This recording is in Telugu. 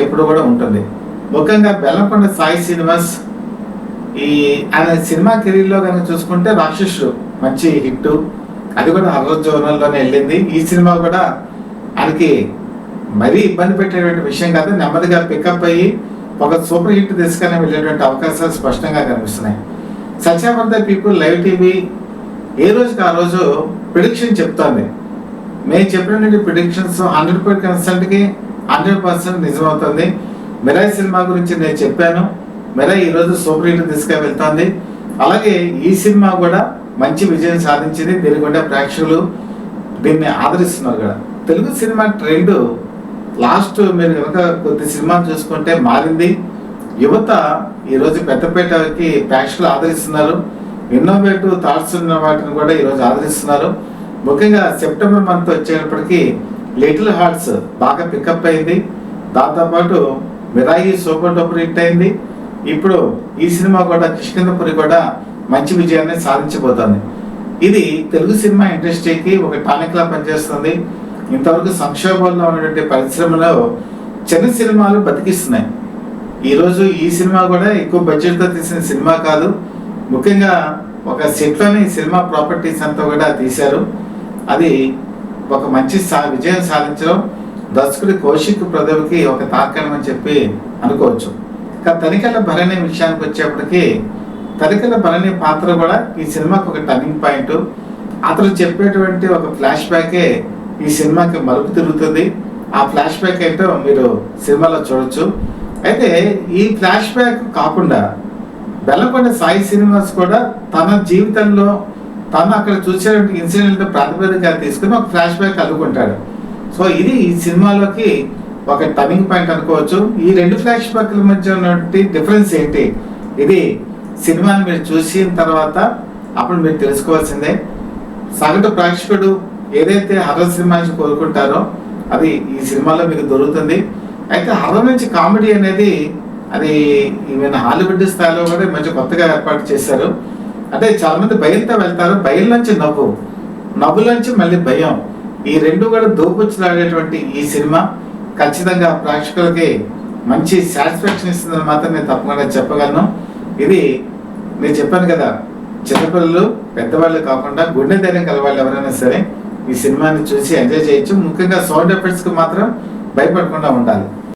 ఎప్పుడు కూడా ఉంటుంది. ముఖ్యంగా బెల్లంకొండ సాయి శ్రీనివాస్ ఆయన సినిమా కెరీర్లో కనుక చూసుకుంటే రాక్షసుడు మంచి హిట్, అది కూడా హర్రర్ జోనర్లోనే వెళ్ళింది. ఈ సినిమా కూడా ఆయనకి మరీ ఇబ్బంది పెట్టేటువంటి విషయం కాదు, నెమ్మదిగా పికప్ అయ్యి ఒక సూపర్ హిట్ తీసుకుని వెళ్ళేటువంటి అవకాశాలు స్పష్టంగా కనిపిస్తున్నాయి. సత్యావంత పీపుల్ లైవ్ టీవీ ఏ రోజుకి ఆ రోజు ప్రిడిక్షన్ చెప్తోంది. మేము చెప్పినటువంటి ప్రిడిక్షన్స్ 100%కి 100% నిజమవుతుంది. మిరాయి సినిమా గురించి నేను చెప్పాను, మిరాయి ఈరోజు సూపర్ హిట్ తీసుకు వెళ్తుంది. అలాగే ఈ సినిమా కూడా మంచి విజయం సాధించింది, దీని కూడా ప్రేక్షకులు దీన్ని ఆదరిస్తున్నారు కూడా. తెలుగు సినిమా ట్రెండ్ లాస్ట్ మీరు కనుక కొద్ది సినిమాలు చూసుకుంటే మారింది. యువత ఈరోజు పెద్దపేటకి ప్రేక్షకులు ఆదరిస్తున్నారు. ఇన్నోవేటివ్ థాట్స్ ఉన్న వాటిని కూడా ఈరోజు ఆదరిస్తున్నారు. ముఖ్యంగా సెప్టెంబర్ మంత్ వచ్చేటప్పటికి లిటిల్ హార్ట్స్ బాగా పికప్ అయింది. దాంతోపాటు మిరాయి సూపర్ డూపర్ హిట్ అయింది. ఇప్పుడు ఈ సినిమా కూడా కిష్కింధపురి కూడా మంచి విజయాన్ని సాధించబోతోంది. ఇది తెలుగు సినిమా ఇండస్ట్రీకి ఒక టానిక్ లా పనిచేస్తుంది. ఇంతవరకు సంక్షోభంలో ఉన్నటువంటి పరిశ్రమలో చిన్న సినిమాలు బతికిస్తున్నాయి. ఈరోజు ఈ సినిమా కూడా ఎక్కువ బడ్జెట్తో తీసిన సినిమా కాదు. ముఖ్యంగా ఒక సెట్లోని సినిమా ప్రాపర్టీస్ అంతా కూడా తీశారు. అది ఒక మంచి విజయం సాధించడం దర్శకుడి కౌశిక్ ప్రదవ్కి ఒక తార్కాణం అని చెప్పి అనుకోవచ్చు. తనికెళ్ళ భరణి విషయానికి వచ్చేప్పటికి తనికెళ్ళ భరణి పాత్ర కూడా ఈ సినిమాకి ఒక టర్నింగ్ పాయింట్. అతను చెప్పేటువంటి ఒక ఫ్లాష్ బ్యాకే ఈ సినిమాకి మలుపు తిరుగుతుంది. ఆ ఫ్లాష్ బ్యాక్ ఏంటో మీరు సినిమాలో చూడొచ్చు. అయితే ఈ ఫ్లాష్ బ్యాక్ కాకుండా బెల్లంకొండ సాయి శ్రీనివాస్ కూడా తన జీవితంలో తను అక్కడ చూసేటువంటి ఇన్సిడెంట్ ప్రాతిపదికగా తీసుకుని ఒక ఫ్లాష్ బ్యాక్ అల్లుకుంటాడు. సో ఇది ఈ సినిమాలోకి ఒక టర్నింగ్ పాయింట్ అనుకోవచ్చు. ఈ రెండు ఫ్లాష్ బ్యాక్ల మధ్య ఉన్నటువంటి డిఫరెన్స్ ఏంటి, ఇది సినిమాని మీరు చూసిన తర్వాత అప్పుడు మీరు తెలుసుకోవాల్సిందే. సగటు ప్రేక్షకుడు ఏదైతే హర్రర్ సినిమా నుంచి కోరుకుంటారో అది ఈ సినిమాలో మీకు దొరుకుతుంది. అయితే హర్రర్ నుంచి కామెడీ అనేది అది ఈవెన్ హాలీవుడ్ స్థాయిలో కూడా మంచి కొత్తగా ఏర్పాటు చేశారు. అంటే చాలా మంది భయంతో వెళ్తారు, భయం నుంచి నవ్వులోంచి మళ్ళీ భయం, ఈ రెండు కూడా దోపుచ్చులాడేటువంటి ఈ సినిమా ఖచ్చితంగా ప్రేక్షకులకి మంచి సాటిస్ఫాక్షన్ ఇస్తుందని మాత్రం నేను తప్పకుండా చెప్పగలను. ఇది నేను చెప్పాను కదా, చిన్నపిల్లలు పెద్దవాళ్ళు కాకుండా గుండె ధైర్యం కలవాళ్ళు ఎవరైనా సరే ఈ సినిమాని చూసి ఎంజాయ్ చేయొచ్చు. ముఖ్యంగా సౌండ్ ఎఫెక్ట్స్కి మాత్రం భయపడకుండా ఉండాలి.